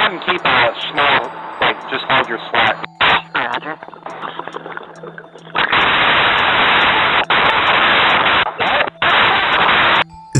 ahead and keep slow, just hold your slack. Roger.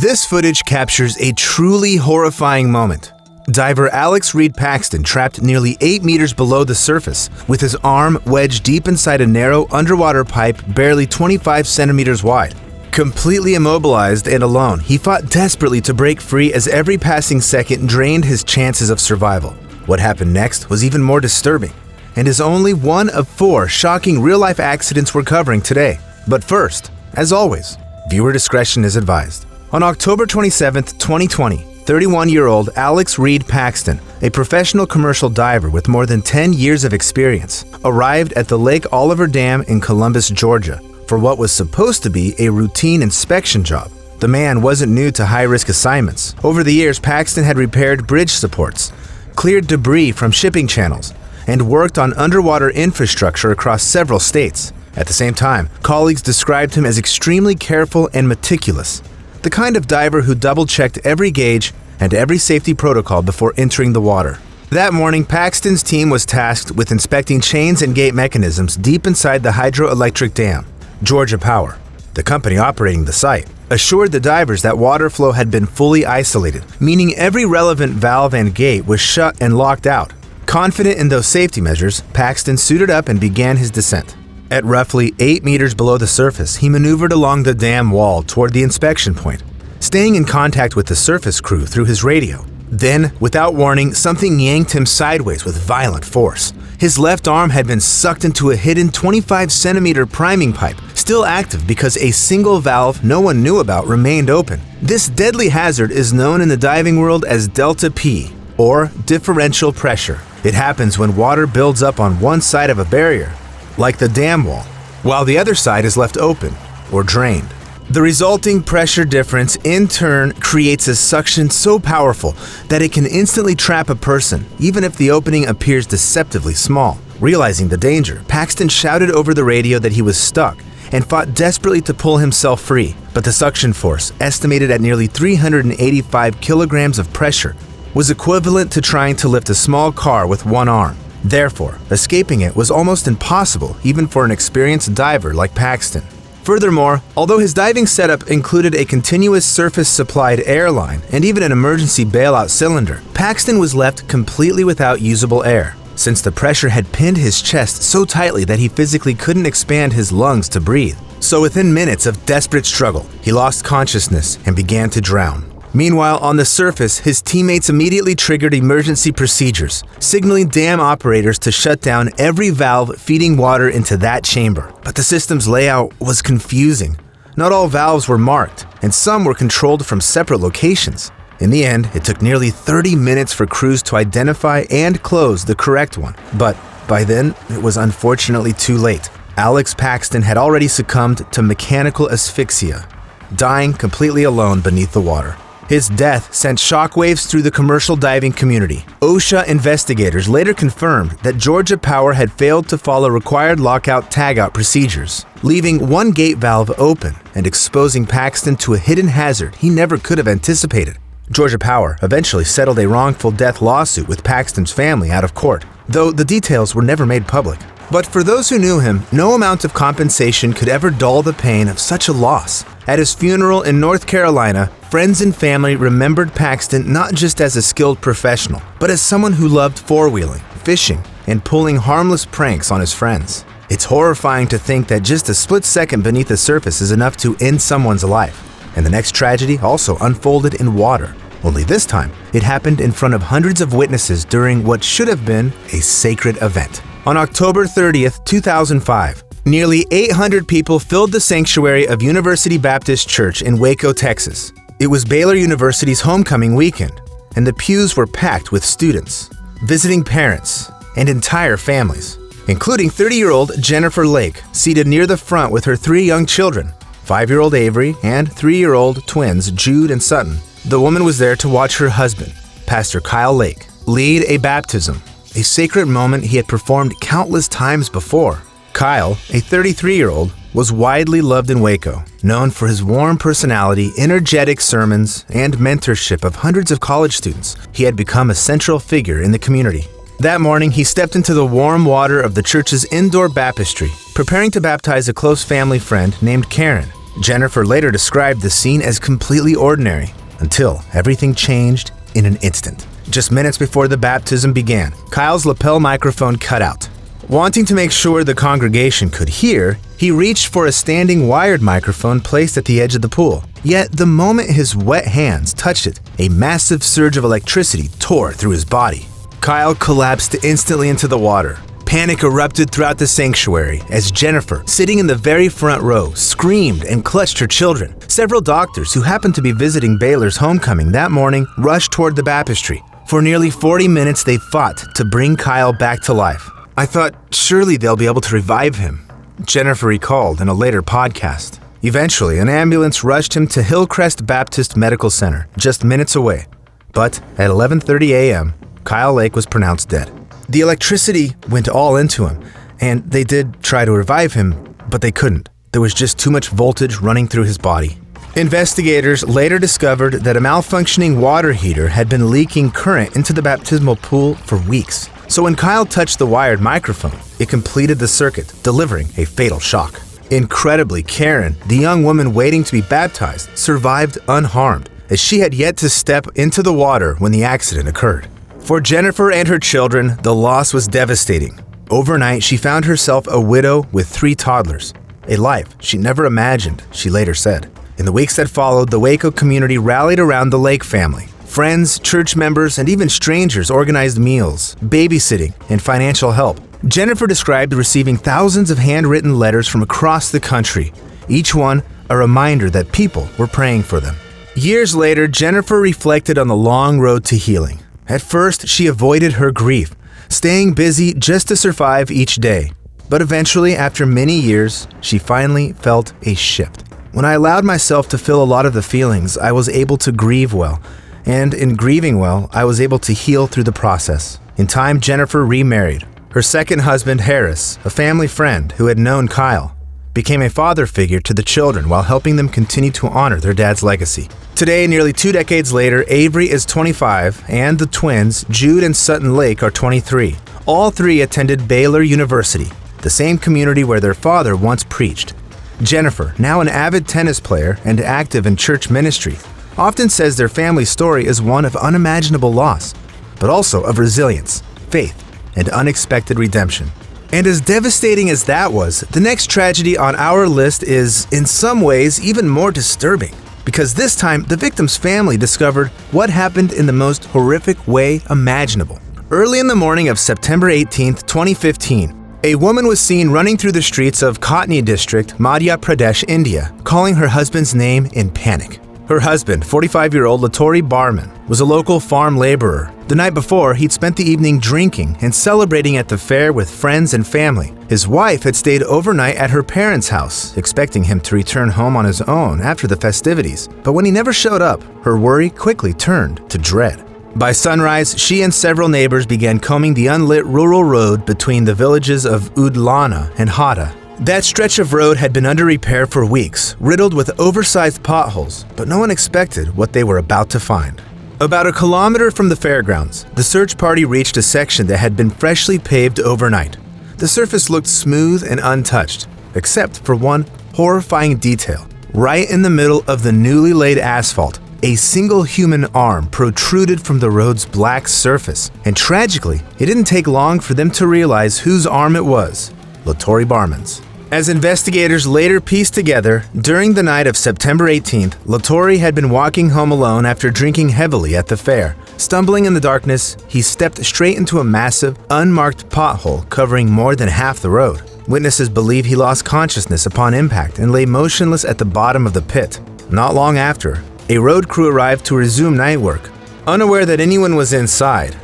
This footage captures a truly horrifying moment. Diver Alex Reed Paxton trapped nearly 8 meters below the surface, with his arm wedged deep inside a narrow underwater pipe barely 25 centimeters wide. Completely immobilized and alone, he fought desperately to break free as every passing second drained his chances of survival. What happened next was even more disturbing, and is only one of 4 shocking real-life accidents we're covering today. But first, as always, viewer discretion is advised. On October 27, 2020, 31-year-old Alex Reed Paxton, a professional commercial diver with more than 10 years of experience, arrived at the Lake Oliver Dam in Columbus, Georgia, for what was supposed to be a routine inspection job. The man wasn't new to high-risk assignments. Over the years, Paxton had repaired bridge supports, cleared debris from shipping channels, and worked on underwater infrastructure across several states. At the same time, colleagues described him as extremely careful and meticulous, the kind of diver who double-checked every gauge and every safety protocol before entering the water. That morning, Paxton's team was tasked with inspecting chains and gate mechanisms deep inside the hydroelectric dam. Georgia Power, the company operating the site, assured the divers that water flow had been fully isolated, meaning every relevant valve and gate was shut and locked out. Confident in those safety measures, Paxton suited up and began his descent. At roughly 8 meters below the surface, he maneuvered along the dam wall toward the inspection point, staying in contact with the surface crew through his radio. Then, without warning, something yanked him sideways with violent force. His left arm had been sucked into a hidden 25-centimeter priming pipe, still active because a single valve no one knew about remained open. This deadly hazard is known in the diving world as delta P, or differential pressure. It happens when water builds up on one side of a barrier, like the dam wall, while the other side is left open or drained. The resulting pressure difference in turn creates a suction so powerful that it can instantly trap a person, even if the opening appears deceptively small. Realizing the danger, Paxton shouted over the radio that he was stuck and fought desperately to pull himself free. But the suction force, estimated at nearly 385 kilograms of pressure, was equivalent to trying to lift a small car with one arm. Therefore, escaping it was almost impossible even for an experienced diver like Paxton. Furthermore, although his diving setup included a continuous surface-supplied air line and even an emergency bailout cylinder, Paxton was left completely without usable air, since the pressure had pinned his chest so tightly that he physically couldn't expand his lungs to breathe. So within minutes of desperate struggle, he lost consciousness and began to drown. Meanwhile, on the surface, his teammates immediately triggered emergency procedures, signaling dam operators to shut down every valve feeding water into that chamber. But the system's layout was confusing. Not all valves were marked, and some were controlled from separate locations. In the end, it took nearly 30 minutes for crews to identify and close the correct one. But by then, it was unfortunately too late. Alex Paxton had already succumbed to mechanical asphyxia, dying completely alone beneath the water. His death sent shockwaves through the commercial diving community. OSHA investigators later confirmed that Georgia Power had failed to follow required lockout-tagout procedures, leaving one gate valve open and exposing Paxton to a hidden hazard he never could have anticipated. Georgia Power eventually settled a wrongful death lawsuit with Paxton's family out of court, though the details were never made public. But for those who knew him, no amount of compensation could ever dull the pain of such a loss. At his funeral in North Carolina, friends and family remembered Paxton not just as a skilled professional, but as someone who loved four-wheeling, fishing, and pulling harmless pranks on his friends. It's horrifying to think that just a split second beneath the surface is enough to end someone's life. And the next tragedy also unfolded in water. Only this time, it happened in front of hundreds of witnesses during what should have been a sacred event. On October 30th, 2005, nearly 800 people filled the sanctuary of University Baptist Church in Waco, Texas. It was Baylor University's homecoming weekend, and the pews were packed with students, visiting parents, and entire families, including 30-year-old Jennifer Lake, seated near the front with her 3 young children, 5-year-old Avery and 3-year-old twins Jude and Sutton. The woman was there to watch her husband, Pastor Kyle Lake, lead a baptism, a sacred moment he had performed countless times before. Kyle, a 33-year-old, was widely loved in Waco, Known for his warm personality, energetic sermons, and mentorship of hundreds of college students, he had become a central figure in the community. That morning, he stepped into the warm water of the church's indoor baptistry, preparing to baptize a close family friend named Karen. Jennifer later described the scene as completely ordinary, until everything changed in an instant. Just minutes before the baptism began, Kyle's lapel microphone cut out. Wanting to make sure the congregation could hear, he reached for a standing wired microphone placed at the edge of the pool. Yet the moment his wet hands touched it, a massive surge of electricity tore through his body. Kyle collapsed instantly into the water. Panic erupted throughout the sanctuary as Jennifer, sitting in the very front row, screamed and clutched her children. Several doctors who happened to be visiting Baylor's homecoming that morning rushed toward the baptistry. For nearly 40 minutes, they fought to bring Kyle back to life. "I thought surely they'll be able to revive him," Jennifer recalled in a later podcast. Eventually, an ambulance rushed him to Hillcrest Baptist Medical Center, just minutes away. But at 11:30 a.m., Kyle Lake was pronounced dead. The electricity went all into him, and they did try to revive him, but they couldn't. There was just too much voltage running through his body. Investigators later discovered that a malfunctioning water heater had been leaking current into the baptismal pool for weeks. So when Kyle touched the wired microphone, it completed the circuit, delivering a fatal shock. Incredibly, Karen, the young woman waiting to be baptized, survived unharmed, as she had yet to step into the water when the accident occurred. For Jennifer and her children, the loss was devastating. Overnight, she found herself a widow with 3 toddlers, a life she never imagined, she later said. In the weeks that followed, the Waco community rallied around the Lake family. Friends, church members, and even strangers organized meals, babysitting, and financial help. Jennifer described receiving thousands of handwritten letters from across the country, each one a reminder that people were praying for them. Years later, Jennifer reflected on the long road to healing. At first, she avoided her grief, staying busy just to survive each day. But eventually, after many years, she finally felt a shift. "When I allowed myself to feel a lot of the feelings, I was able to grieve well. And in grieving well, I was able to heal through the process." In time, Jennifer remarried. Her second husband, Harris, a family friend who had known Kyle, became a father figure to the children while helping them continue to honor their dad's legacy. Today, nearly 2 decades later, Avery is 25, and the twins, Jude and Sutton Lake, are 23. All 3 attended Baylor University, the same community where their father once preached. Jennifer, now an avid tennis player and active in church ministry, often says their family story is one of unimaginable loss, but also of resilience, faith, and unexpected redemption. And as devastating as that was, the next tragedy on our list is, in some ways, even more disturbing. Because this time, the victim's family discovered what happened in the most horrific way imaginable. Early in the morning of September 18, 2015, a woman was seen running through the streets of Chimney district, Madhya Pradesh, India, calling her husband's name in panic. Her husband, 45-year-old Latori Barman, was a local farm laborer. The night before, he'd spent the evening drinking and celebrating at the fair with friends and family. His wife had stayed overnight at her parents' house, expecting him to return home on his own after the festivities. But when he never showed up, her worry quickly turned to dread. By sunrise, she and several neighbors began combing the unlit rural road between the villages of Udlana and Hada. That stretch of road had been under repair for weeks, riddled with oversized potholes, but no one expected what they were about to find. About a kilometer from the fairgrounds, the search party reached a section that had been freshly paved overnight. The surface looked smooth and untouched, except for one horrifying detail. Right in the middle of the newly laid asphalt, a single human arm protruded from the road's black surface, and tragically, it didn't take long for them to realize whose arm it was: Latori Barman's. As investigators later pieced together, during the night of September 18th, Latori had been walking home alone after drinking heavily at the fair. Stumbling in the darkness, he stepped straight into a massive, unmarked pothole covering more than half the road. Witnesses believe he lost consciousness upon impact and lay motionless at the bottom of the pit. Not long after, a road crew arrived to resume night work. Unaware that anyone was inside,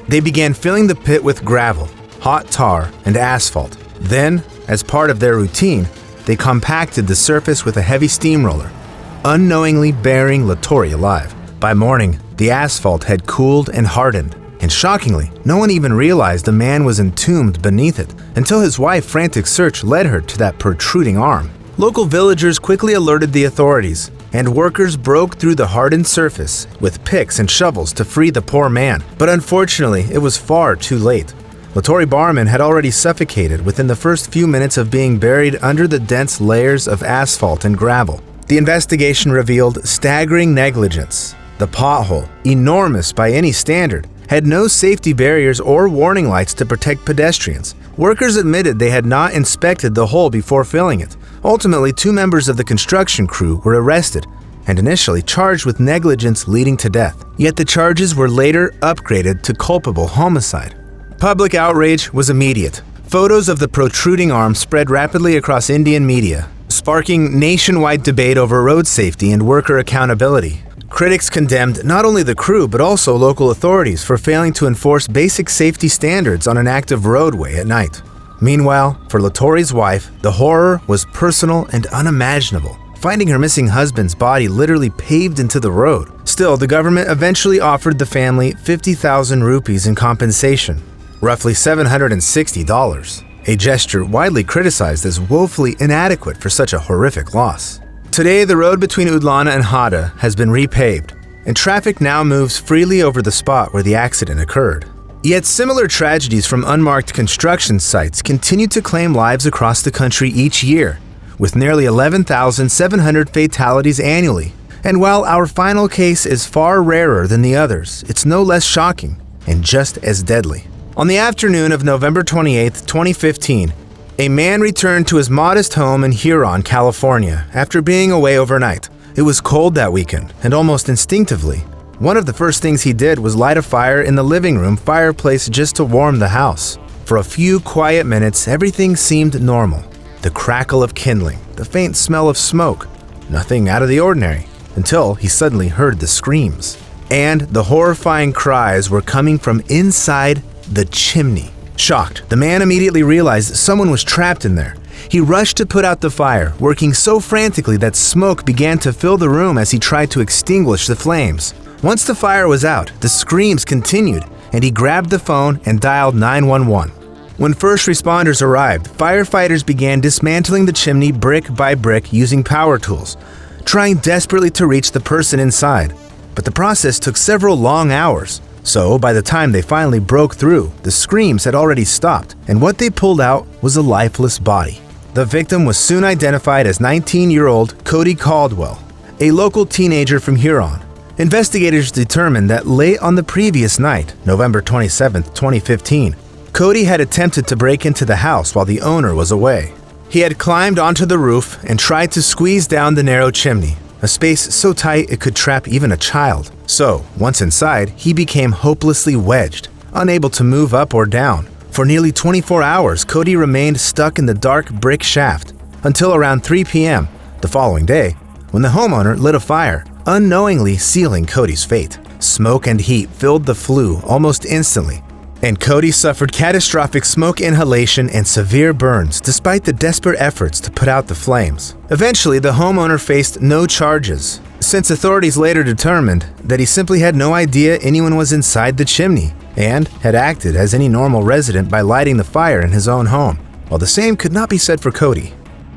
they began filling the pit with gravel, hot tar, and asphalt. Then, as part of their routine, they compacted the surface with a heavy steamroller, unknowingly burying Latori alive. By morning, the asphalt had cooled and hardened, and shockingly, no one even realized the man was entombed beneath it until his wife's frantic search led her to that protruding arm. Local villagers quickly alerted the authorities, and workers broke through the hardened surface with picks and shovels to free the poor man. But unfortunately, it was far too late. Latore Barman had already suffocated within the first few minutes of being buried under the dense layers of asphalt and gravel. The investigation revealed staggering negligence. The pothole, enormous by any standard, had no safety barriers or warning lights to protect pedestrians. Workers admitted they had not inspected the hole before filling it. Ultimately, 2 members of the construction crew were arrested and initially charged with negligence leading to death. Yet the charges were later upgraded to culpable homicide. Public outrage was immediate. Photos of the protruding arm spread rapidly across Indian media, sparking nationwide debate over road safety and worker accountability. Critics condemned not only the crew but also local authorities for failing to enforce basic safety standards on an active roadway at night. Meanwhile, for Latore's wife, the horror was personal and unimaginable, finding her missing husband's body literally paved into the road. Still, the government eventually offered the family 50,000 rupees in compensation, roughly $760, a gesture widely criticized as woefully inadequate for such a horrific loss. Today, the road between Udlana and Hada has been repaved, and traffic now moves freely over the spot where the accident occurred. Yet similar tragedies from unmarked construction sites continue to claim lives across the country each year, with nearly 11,700 fatalities annually. And while our final case is far rarer than the others, it's no less shocking and just as deadly. On the afternoon of November 28, 2015, a man returned to his modest home in Huron, California, after being away overnight. It was cold that weekend, and almost instinctively, one of the first things he did was light a fire in the living room fireplace just to warm the house. For a few quiet minutes, everything seemed normal. The crackle of kindling, the faint smell of smoke, nothing out of the ordinary, until he suddenly heard the screams. And the horrifying cries were coming from inside the chimney. Shocked, the man immediately realized someone was trapped in there. He rushed to put out the fire, working so frantically that smoke began to fill the room as he tried to extinguish the flames. Once the fire was out, the screams continued, and he grabbed the phone and dialed 911. When first responders arrived, firefighters began dismantling the chimney brick by brick using power tools, trying desperately to reach the person inside. But the process took several long hours. So, by the time they finally broke through, the screams had already stopped, and what they pulled out was a lifeless body. The victim was soon identified as 19-year-old Cody Caldwell, a local teenager from Huron. Investigators determined that late on the previous night, November 27, 2015, Cody had attempted to break into the house while the owner was away. He had climbed onto the roof and tried to squeeze down the narrow chimney, a space so tight it could trap even a child. So, once inside, he became hopelessly wedged, unable to move up or down. For nearly 24 hours, Cody remained stuck in the dark brick shaft, until around 3 p.m. the following day, when the homeowner lit a fire, unknowingly sealing Cody's fate. Smoke and heat filled the flue almost instantly, and Cody suffered catastrophic smoke inhalation and severe burns despite the desperate efforts to put out the flames. Eventually, the homeowner faced no charges, since authorities later determined that he simply had no idea anyone was inside the chimney and had acted as any normal resident by lighting the fire in his own home, while the same could not be said for Cody.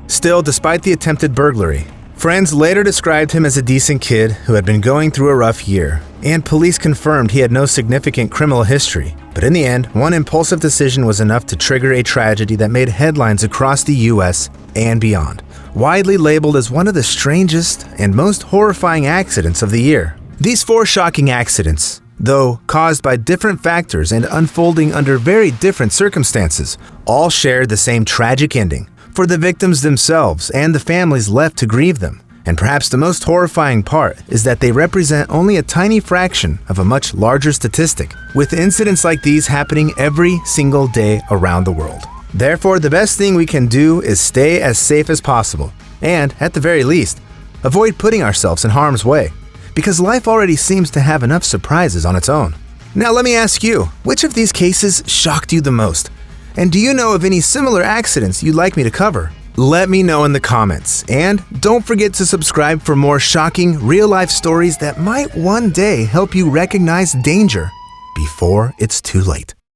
Still, despite the attempted burglary, friends later described him as a decent kid who had been going through a rough year, and police confirmed he had no significant criminal history. But in the end, one impulsive decision was enough to trigger a tragedy that made headlines across the U.S. and beyond, widely labeled as one of the strangest and most horrifying accidents of the year. These 4 shocking accidents, though caused by different factors and unfolding under very different circumstances, all shared the same tragic ending for the victims themselves and the families left to grieve them. And perhaps the most horrifying part is that they represent only a tiny fraction of a much larger statistic, with incidents like these happening every single day around the world. Therefore, the best thing we can do is stay as safe as possible, and, at the very least, avoid putting ourselves in harm's way, because life already seems to have enough surprises on its own. Now let me ask you, which of these cases shocked you the most? And do you know of any similar accidents you'd like me to cover? Let me know in the comments, and don't forget to subscribe for more shocking, real-life stories that might one day help you recognize danger before it's too late.